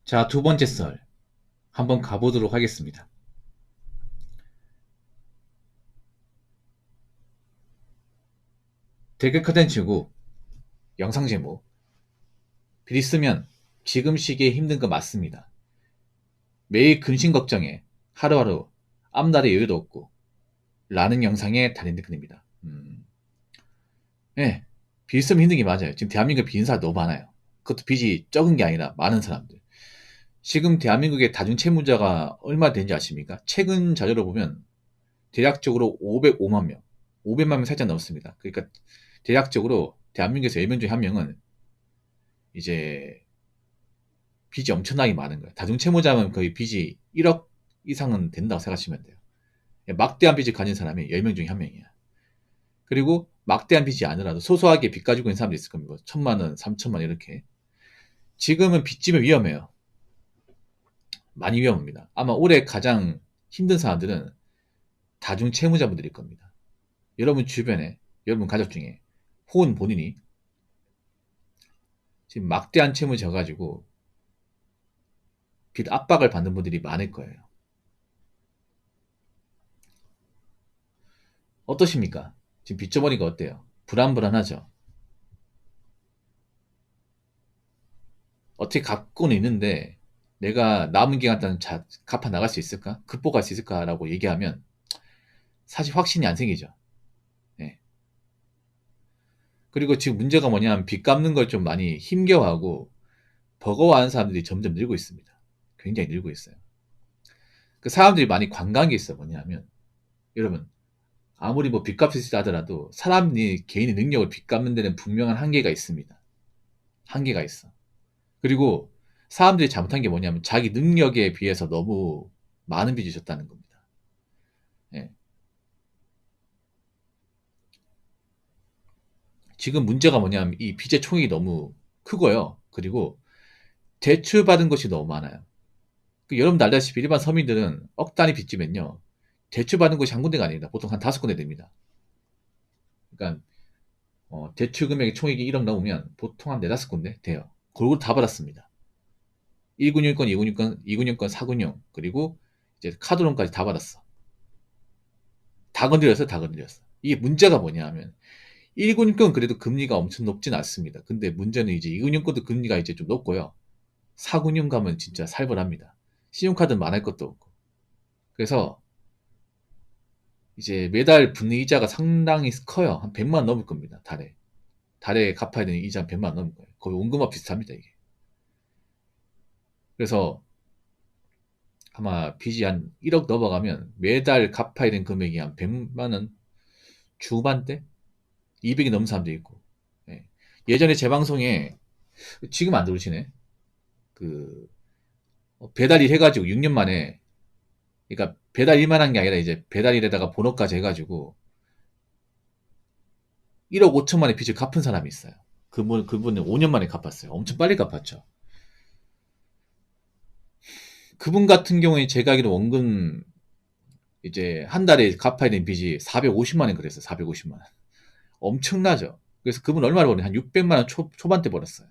자, 두 번째 썰 한번 가보도록 하겠습니다. 댓글 컨텐츠고 영상 제목 글 있으면 지금 시기에 힘든 거 맞습니다. 매일 근심 걱정에 하루하루 앞날의 여유도 없고 라는 영상에 달린 댓글입니다. 네, 빚 있으면 힘든 게 맞아요. 지금 대한민국에 빚은 사람 너무 많아요. 그것도 빚이 적은 게 아니라 많은 사람들. 지금 대한민국의 다중채무자가 얼마 되는지 아십니까? 최근 자료로 보면 대략적으로 505만 명, 500만 명 살짝 넘습니다. 그러니까 대략적으로 대한민국에서 10명 중에 1명은 이제 빚이 엄청나게 많은 거예요. 다중채무자면 거의 빚이 1억 이상은 된다고 생각하시면 돼요. 막대한 빚을 가진 사람이 10명 중에 1명이야. 그리고 막대한 빚이 아니라도 소소하게 빚 가지고 있는 사람도 있을 겁니다. 1,000만 원, 3천만 원 이렇게. 지금은 빚지면 위험해요. 많이 위험합니다. 아마 올해 가장 힘든 사람들은 다중채무자분들일 겁니다. 여러분 주변에, 여러분 가족 중에 혹은 본인이 지금 막대한 채무 져가지고 빚 압박을 받는 분들이 많을 거예요. 어떠십니까? 지금 빚 져버리니까 어때요? 불안불안하죠? 어떻게 갚고는 있는데 내가 남은 기간 동안 갚아 나갈 수 있을까? 극복할 수 있을까라고 얘기하면 사실 확신이 안 생기죠. 네. 그리고 지금 문제가 뭐냐면 빚 갚는 걸 좀 많이 힘겨워하고 버거워하는 사람들이 점점 늘고 있습니다. 굉장히 늘고 있어요. 그 사람들이 많이 관광한 게 있어. 뭐냐면 여러분, 아무리 뭐 빚값이 있다 하더라도 사람이 개인의 능력을 빚 갚는 데는 분명한 한계가 있습니다. 한계가 있어. 그리고 사람들이 잘못한 게 뭐냐면 자기 능력에 비해서 너무 많은 빚을 졌다는 겁니다. 예. 지금 문제가 뭐냐면 이 빚의 총액이 너무 크고요. 그리고 대출받은 것이 너무 많아요. 여러분도 알다시피 일반 서민들은 억 단위 빚지면요. 대출받은 것이 한 군데가 아닙니다. 보통 한 5군데 됩니다. 그러니까 대출 금액의 총액이 1억 넘으면 보통 한 4-5군데 돼요. 골고루 다 받았습니다. 1군용권, 2군용권, 2군용권, 4군용, 그리고 이제 카드론까지 다 받았어. 다 건드렸어, 다 건드렸어. 이게 문제가 뭐냐 하면 1군용권 그래도 금리가 엄청 높진 않습니다. 근데 문제는 이제 2군용권도 금리가 이제 좀 높고요. 4군용 가면 진짜 살벌합니다. 신용카드는 말할 것도 없고. 그래서 이제 매달 붙는 이자가 상당히 커요. 한 100만 원 넘을 겁니다. 달에. 달에 갚아야 되는 이자 한 100만 원 넘을 거예요. 거의 원금과 비슷합니다, 이게. 그래서 아마 빚이 한 1억 넘어가면 매달 갚아야 되는 금액이 한 100만 원 중반대? 200이 넘는 사람도 있고. 예. 예전에 제 방송에 지금 안 들으시네. 그 배달 일 해가지고 6년 만에, 그러니까 배달 일만 한 게 아니라 이제 배달 일에다가 본업까지 해가지고 1억 5천만의 빚을 갚은 사람이 있어요. 그분은 5년 만에 갚았어요. 엄청 빨리 갚았죠. 그분 같은 경우에 제가 알기로 원금 이제 한 달에 갚아야 되는 빚이 450만 원 그랬어요. 450만 원. 엄청나죠. 그래서 그분 얼마를 벌었냐? 한 600만 원 초반대 벌었어요.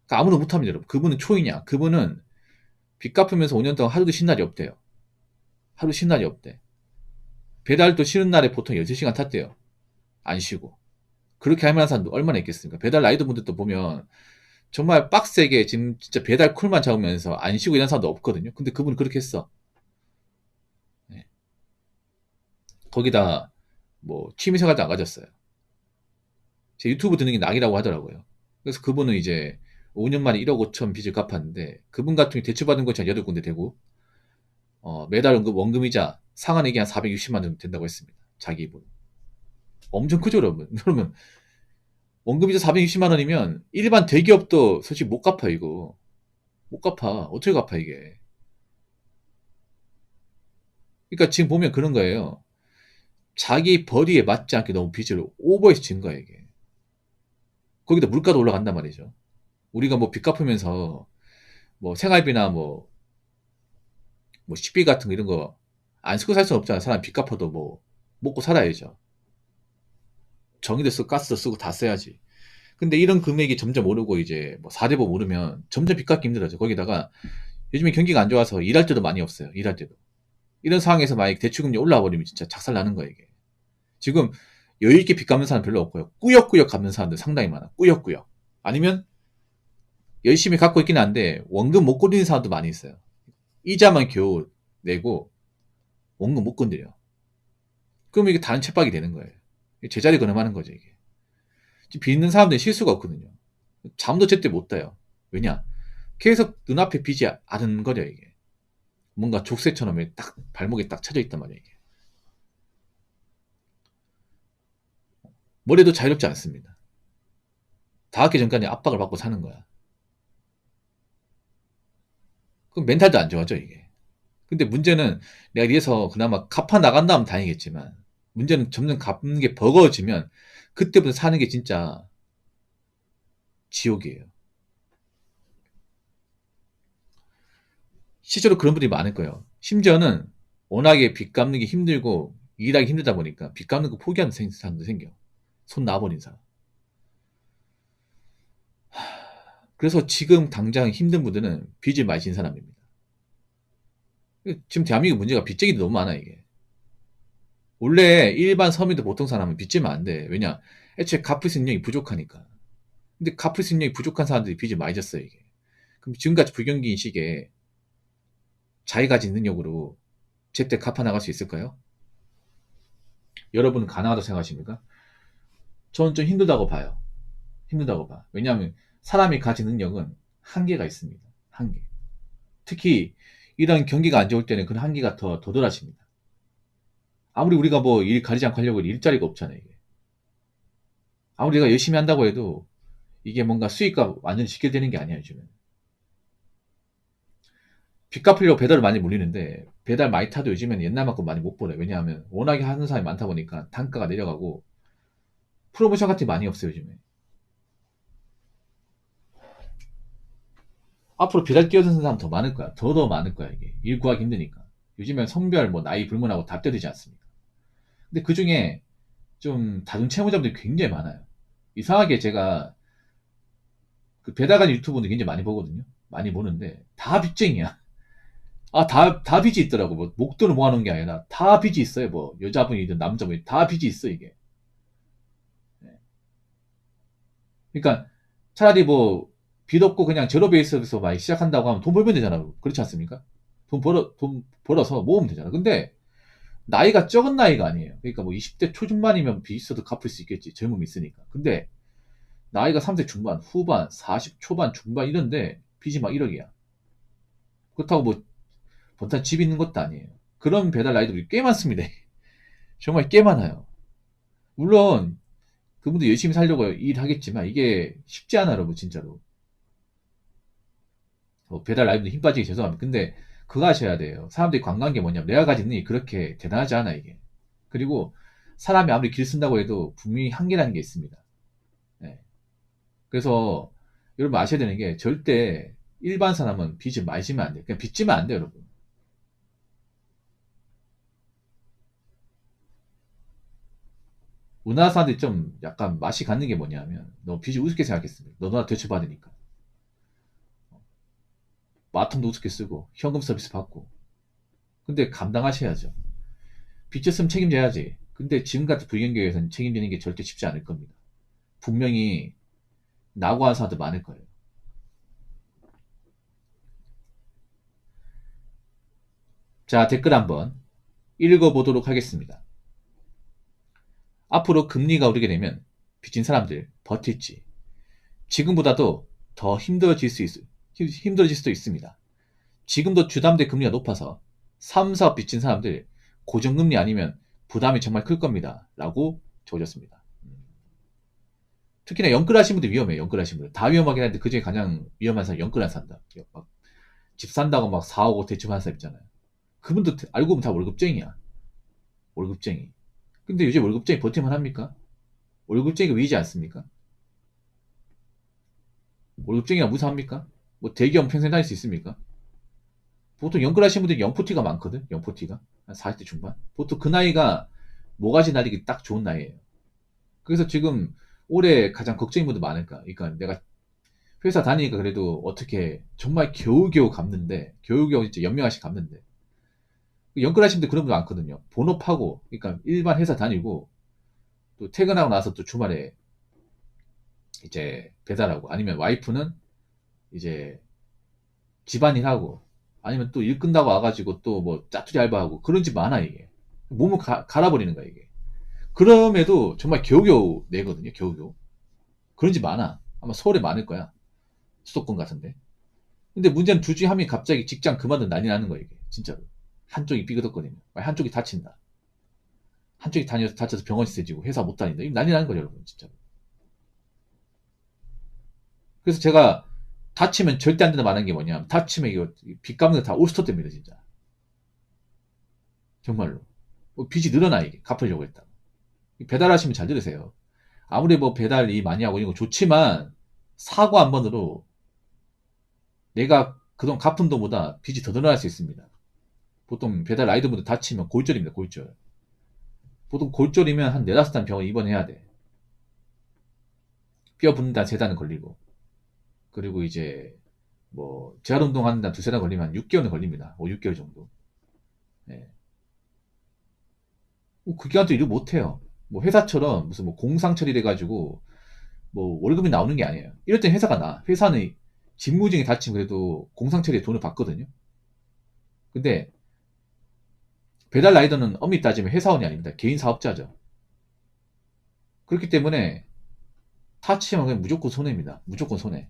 그러니까 아무도 못합니다, 여러분. 그분은 초이냐? 그분은 빚 갚으면서 5년 동안 하루도 쉰 날이 없대요. 하루 쉰 날이 없대. 배달도 쉬는 날에 보통 13시간 탔대요. 안 쉬고. 그렇게 할 만한 사람도 얼마나 있겠습니까? 배달 라이더 분들도 보면 정말 빡세게 지금 진짜 배달 쿨만 잡으면서 안 쉬고 이런 사람도 없거든요. 근데 그분은 그렇게 했어. 네. 거기다 뭐 취미생활도 안 가졌어요. 제 유튜브 듣는 게 낙이라고 하더라고요. 그래서 그분은 이제 5년 만에 1억 5천 빚을 갚았는데 그분 같은 경우 대출받은 것이 한 8군데 되고 매달 원금이자 상한액이 한 460만 원 된다고 했습니다. 자기 입으로. 엄청 크죠, 여러분. 그러면 원금이자 460만 원이면 일반 대기업도 솔직히 못 갚아, 이거. 못 갚아. 어떻게 갚아, 이게. 그러니까 지금 보면 그런 거예요. 자기 벌이에 맞지 않게 너무 빚을 오버해서 진 거야, 이게. 거기다 물가도 올라간단 말이죠. 우리가 뭐 빚 갚으면서 뭐 생활비나 뭐 식비 같은 거 이런 거 안 쓰고 살 수는 없잖아. 사람 빚 갚아도 뭐 먹고 살아야죠. 전기도 쓰고 가스도 쓰고 다 써야지. 근데 이런 금액이 점점 오르고 이제 뭐 4대보험 오르면 점점 빚 갚기 힘들어져. 거기다가 요즘에 경기가 안 좋아서 일할 때도 많이 없어요. 일할 때도. 이런 상황에서 만약 대출금리 올라와 버리면 진짜 작살 나는 거예요, 이게. 지금 여유 있게 빚 갚는 사람 별로 없고요. 꾸역꾸역 갚는 사람들 상당히 많아. 꾸역꾸역. 아니면 열심히 갚고 있긴 한데 원금 못 건드리는 사람도 많이 있어요. 이자만 겨우 내고 원금 못 건드려. 그러면 이게 다른 쳇박이 되는 거예요. 제자리 걸음하는 거죠, 이게. 지금 빚는 사람들은 실수가 없거든요. 잠도 제때 못 자요. 왜냐? 계속 눈앞에 빚이 아른거려, 이게. 뭔가 족쇄처럼 딱 발목에 딱 쳐져 있단 말이에요, 이게. 머리도 자유롭지 않습니다. 닿기 전까지 압박을 받고 사는 거야. 그럼 멘탈도 안 좋아져, 이게. 근데 문제는 내가 이래서 그나마 갚아 나간다면 다행이겠지만 문제는 점점 갚는 게 버거워지면 그때부터 사는 게 진짜 지옥이에요. 실제로 그런 분들이 많을 거예요. 심지어는 워낙에 빚 갚는 게 힘들고 일하기 힘들다 보니까 빚 갚는 거 포기하는 사람도 생겨. 손 놔버린 사람. 그래서 지금 당장 힘든 분들은 빚을 많이 진 사람입니다. 지금 대한민국 문제가 빚쟁이도 너무 많아, 이게. 원래 일반 서민들 보통 사람은 빚지면 안 돼. 왜냐? 애초에 갚을 수 있는 능력이 부족하니까. 근데 갚을 수 있는 능력이 부족한 사람들이 빚을 많이 졌어요, 이게. 그럼 지금같이 불경기인 시기에 자기 가진 능력으로 제때 갚아 나갈 수 있을까요? 여러분은 가능하다고 생각하십니까? 저는 좀 힘들다고 봐요. 힘들다고 봐. 왜냐하면 사람이 가진 능력은 한계가 있습니다. 한계. 특히 이런 경기가 안 좋을 때는 그런 한계가 더 도드라집니다. 아무리 우리가 뭐 일 가리지 않고 하려고 해도 일자리가 없잖아요, 이게. 아무리 내가 열심히 한다고 해도 이게 뭔가 수익과 완전히 직결되는 게 아니야, 요즘은. 빚 갚으려고 배달을 많이 몰리는데 배달 많이 타도 요즘에는 옛날만큼 많이 못 벌어요. 왜냐하면 워낙에 하는 사람이 많다 보니까 단가가 내려가고 프로모션 같은 게 많이 없어요, 요즘에. 앞으로 배달 뛰어드는 사람 더 많을 거야. 더 많을 거야, 이게. 일 구하기 힘드니까. 요즘엔 성별, 뭐, 나이 불문하고 다 뛰어들지 않습니까? 근데 그 중에 좀 다중 채무자분들이 굉장히 많아요. 이상하게 제가 그 배달가는 유튜브들 굉장히 많이 보거든요. 많이 보는데 다 빚쟁이야. 아, 다 빚이 있더라고. 뭐, 목돈을 모아놓은 게 아니라 다 빚이 있어요. 뭐, 여자분이든 남자분이든 다 빚이 있어, 이게. 네. 그러니까 차라리 뭐, 빚 없고 그냥 제로 베이스에서 많이 시작한다고 하면 돈 벌면 되잖아. 그렇지 않습니까? 돈 벌어서 모으면 되잖아. 근데 나이가 적은 나이가 아니에요. 그러니까 뭐 20대 초중반이면 빚 있어도 갚을 수 있겠지. 젊음이 있으니까. 근데 나이가 30대 중반, 후반, 40 초반, 중반 이런데 빚이 막 1억이야. 그렇다고 뭐 본탄 집 있는 것도 아니에요. 그런 배달 라이더들이 꽤 많습니다. 정말 꽤 많아요. 물론 그분도 열심히 살려고 일하겠지만 이게 쉽지 않아, 여러분, 진짜로. 배달 라이더도 힘 빠지기 죄송합니다. 근데 그거 하셔야 돼요. 사람들이 관광한 게 뭐냐면 내가 가진 능력이 그렇게 대단하지 않아, 이게. 그리고 사람이 아무리 길 쓴다고 해도 분명히 한계라는 게 있습니다. 네. 그래서 여러분 아셔야 되는 게 절대 일반 사람은 빚을 많이 지면 안 돼요. 그냥 빚 지면 안 돼요, 여러분. 우리나라 사람들이 좀 약간 맛이 갔는 게 뭐냐면 너 빚을 우습게 생각했습니다. 너도 나 대출받으니까. 마통도 우습게 쓰고 현금 서비스 받고. 근데 감당하셔야죠. 빚졌으면 책임져야지. 근데 지금 같은 불경기에서는 책임지는 게 절대 쉽지 않을 겁니다. 분명히 낙오한 사람들 많을 거예요. 자, 댓글 한번 읽어보도록 하겠습니다. 앞으로 금리가 오르게 되면 빚진 사람들 버틸지 지금보다도 더 힘들어질 수도 있습니다. 지금도 주담대 금리가 높아서 사업 빚진 사람들 고정금리 아니면 부담이 정말 클 겁니다. 라고 적어줬습니다. 특히나 연끌하신 분들 위험해요. 연끌하신 분들. 다 위험하긴 한데 그중에 가장 위험한 사람 연끌 안 산다. 집 산다고 막 4억 5 대출하는 사람 있잖아요. 그분도 알고 보면 다 월급쟁이야. 월급쟁이. 근데 요즘 월급쟁이 버틸만 합니까? 월급쟁이가 위지 않습니까? 월급쟁이가 무사합니까? 뭐 대기업 평생 다닐 수 있습니까? 보통 연끌하신 분들이 영포티가 많거든. 영포티가 한 40대 중반. 보통 그 나이가 모가지 날리기 딱 좋은 나이에요. 그래서 지금 올해 가장 걱정인 분들 많을까. 그러니까 내가 회사 다니니까 그래도 어떻게 정말 겨우겨우 갚는데, 겨우겨우 진짜 연명하씩 갚는데, 연끌하신 분들 그런 분들 많거든요. 본업하고, 그러니까 일반 회사 다니고, 또 퇴근하고 나서 또 주말에 이제 배달하고, 아니면 와이프는 이제 집안일하고, 아니면 또 일 끝나고 와가지고 또 뭐 짜투리 알바하고, 그런 집 많아, 이게. 몸을 갈아버리는 거야, 이게. 그럼에도 정말 겨우겨우 내거든요, 겨우겨우. 그런 집 많아. 아마 서울에 많을 거야. 수도권 같은데. 근데 문제는 두 중에 한 명이 갑자기 직장 그만둔 난리 나는 거야, 이게. 진짜로. 한쪽이 삐그덕거리면. 한쪽이 다친다. 한쪽이 다쳐서 병원 있어지고 회사 못 다닌다. 이거 난리 나는 거죠, 여러분. 진짜로. 그래서 제가 다치면 절대 안 된다 말하는 게 뭐냐. 다치면 이거 빚 갚는 거 다 올스톱 됩니다, 진짜. 정말로. 뭐 빚이 늘어나, 이게. 갚으려고 했다. 배달하시면 잘 들으세요. 아무리 뭐 배달 일 많이 하고 이런 거 좋지만, 사고 한 번으로 내가 그동안 갚은 돈보다 빚이 더 늘어날 수 있습니다. 보통 배달 라이더분들 다치면 골절입니다, 골절. 보통 골절이면 한 4~5달 병원 입원해야 돼. 뼈 붓는다 3달 걸리고. 그리고 이제 뭐 재활운동 하는다 2~3달 걸리면 한 6개월은 걸립니다. 5, 6개월 정도. 예. 그 기간 동안 일을 못 해요. 뭐 회사처럼 무슨 뭐 공상 처리돼가지고 뭐 월급이 나오는 게 아니에요. 이럴 땐 회사가 나. 회사는 직무중에 다치면 그래도 공상 처리에 돈을 받거든요. 근데 배달 라이더는 엄밀히 따지면 회사원이 아닙니다. 개인 사업자죠. 그렇기 때문에 다치면 그냥 무조건 손해입니다. 무조건 손해.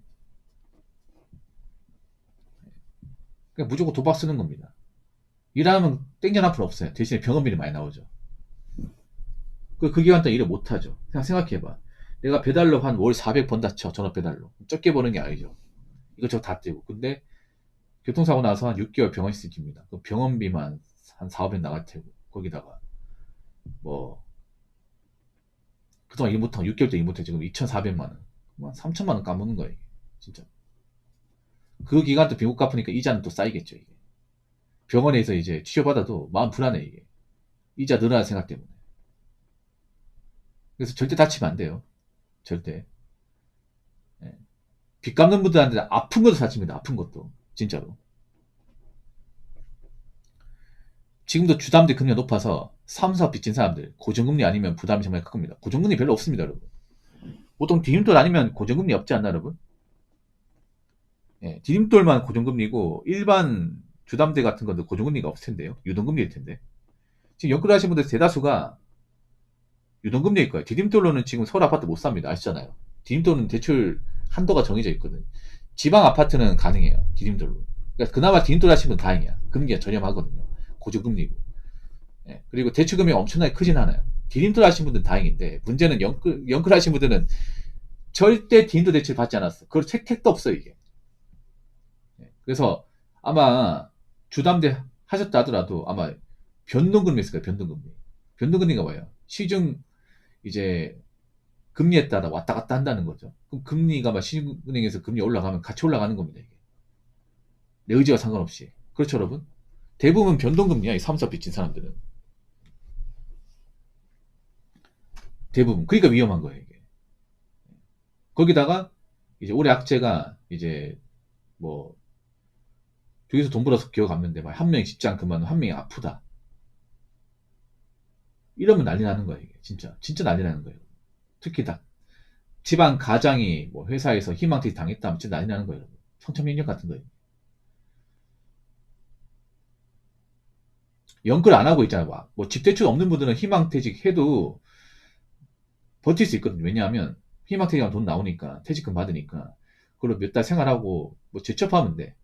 그냥 무조건 도박 쓰는 겁니다. 일하면 땡전 앞은 없어요. 대신에 병원비는 많이 나오죠. 그 기간 동안 일을 못하죠. 그냥 생각해봐. 내가 배달로 한 월 400 번다 쳐. 전업 배달로. 적게 버는 게 아니죠. 이것저것 다 떼고. 근데 교통사고 나서 한 6개월 병원 있습니다. 그 병원비만 한 4~500 나갈 테고. 거기다가 뭐 그동안 일 못하고 6개월 동안 일 못해 지금 2,400만 원. 한 3천만 원 까먹는 거예요. 이게. 진짜. 그 기간 또 비못 갚으니까 이자는 또 쌓이겠죠. 이게. 병원에서 이제 치료받아도 마음 불안해. 이게. 이자 늘어날 생각 때문에. 그래서 절대 다치면 안 돼요. 절대. 예. 빚 갚는 분들한테 아픈 것도 다칩니다. 아픈 것도. 진짜로. 지금도 주담대 금리가 높아서 사무사업 빚진 사람들 고정금리 아니면 부담이 정말 큰 겁니다. 고정금리 별로 없습니다, 여러분. 보통 디딤돌 아니면 고정금리 없지 않나, 여러분? 예, 디딤돌만 고정금리고 일반 주담대 같은 것도 고정금리가 없을 텐데요. 유동금리일 텐데. 지금 연끌하신 분들 대다수가 유동금리일 거예요. 디딤돌로는 지금 서울 아파트 못 삽니다. 아시잖아요. 디딤돌은 대출 한도가 정해져 있거든. 지방 아파트는 가능해요. 디딤돌로. 그러니까 그나마 디딤돌 하시면 다행이야. 금리가 저렴하거든요. 고정금리고. 예, 그리고 대출 금액이 엄청나게 크진 않아요. 디딤돌 하신 분들은 다행인데 문제는 연끌 하신 분들은 절대 디딤돌 대출 받지 않았어. 그걸 택도 없어요, 이게. 예, 그래서 아마 주담대 하셨다 하더라도 아마 변동금리 있을 거예요. 변동금리. 변동금리가 뭐예요? 시중 이제 금리에 따라 왔다 갔다 한다는 거죠. 그럼 금리가 막 시중은행에서 금리 올라가면 같이 올라가는 겁니다. 이게. 내 의지와 상관없이. 그렇죠, 여러분? 대부분 변동금리야, 이 사무사 빚진 사람들은. 대부분. 그러니까 위험한 거예요, 이게. 거기다가 이제 올해 악재가 이제 뭐 여기서 돈 벌어서 기어 갔는데 막 한 명이 직장 그만두고 한 명이 아프다. 이러면 난리 나는 거예요, 이게. 진짜. 진짜 난리 나는 거예요. 특히 다 집안 가장이 뭐 회사에서 희망퇴직 당했다면 진짜 난리 나는 거예요. 청천벽력 같은 거예요. 연끌 안 하고 있잖아. 뭐 집대출 없는 분들은 희망퇴직 해도 버틸 수 있거든요. 왜냐하면 희망퇴직하면 돈 나오니까 퇴직금 받으니까 그걸로 몇 달 생활하고 뭐 재취업하면 돼.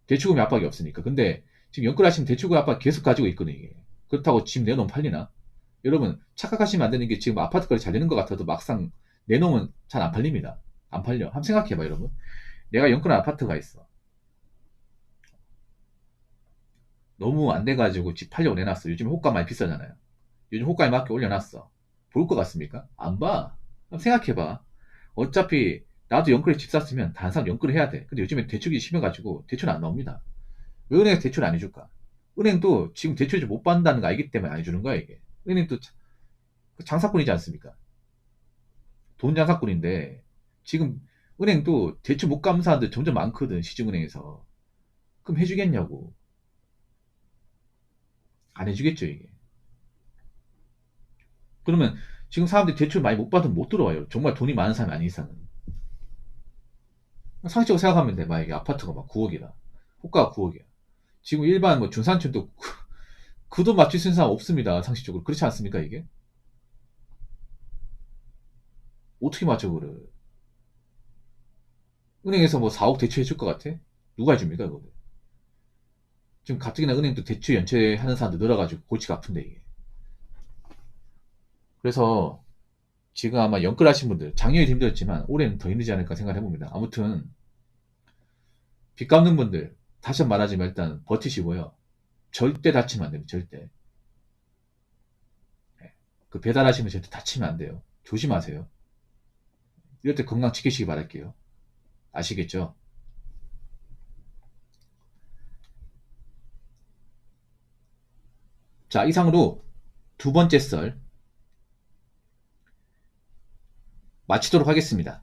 대출금이 압박이 없으니까. 근데 지금 연끌하시면 대출금 압박 계속 가지고 있거든요. 이게. 그렇다고 집 내놓으면 팔리나? 여러분 착각하시면 안 되는 게 지금 아파트 거리 잘 되는 것 같아도 막상 내놓으면 잘 안 팔립니다. 안 팔려. 한번 생각해봐, 여러분. 내가 연끌한 아파트가 있어. 너무 안 돼가지고 집 팔려고 내놨어. 요즘 호가 많이 비싸잖아요. 요즘 호가에 맞게 올려놨어. 볼 것 같습니까? 안 봐. 한번 생각해봐. 어차피 나도 연끌에 집 샀으면 다른 사람 연끌을 해야 돼. 근데 요즘에 대출이 심해가지고 대출 안 나옵니다. 왜 은행에서 대출 안 해줄까? 은행도 지금 대출을 못 받는다는 거 알기 때문에 안 해주는 거야, 이게. 은행도 장사꾼이지 않습니까? 돈 장사꾼인데 지금 은행도 대출 못 갚는 사람들 점점 많거든, 시중은행에서. 그럼 해주겠냐고. 안 해주겠죠, 이게. 그러면 지금 사람들이 대출 많이 못 받으면 못 들어와요. 정말 돈이 많은 사람이 아닌 이상은. 상식적으로 생각하면 돼. 만약에 아파트가 막 9억이다. 호가가 9억이야. 지금 일반 뭐 중산층도 그 돈 맞출 수 있는 사람 없습니다. 상식적으로. 그렇지 않습니까, 이게? 어떻게 맞춰, 그래? 은행에서 뭐 4억 대출해 줄 것 같아? 누가 해줍니까, 그거? 지금 가뜩이나 은행도 대출 연체하는 사람들 늘어가지고 골치가 아픈데, 이게. 그래서 지금 아마 연끌하신 분들, 작년에도 힘들었지만 올해는 더 힘들지 않을까 생각을 해봅니다. 아무튼 빚 갚는 분들 다시 한번 말하지만 일단 버티시고요. 절대 다치면 안 됩니다. 절대. 네. 그 배달하시면 절대 다치면 안 돼요. 조심하세요. 이럴 때 건강 지키시기 바랄게요. 아시겠죠? 자, 이상으로 두 번째 썰 마치도록 하겠습니다.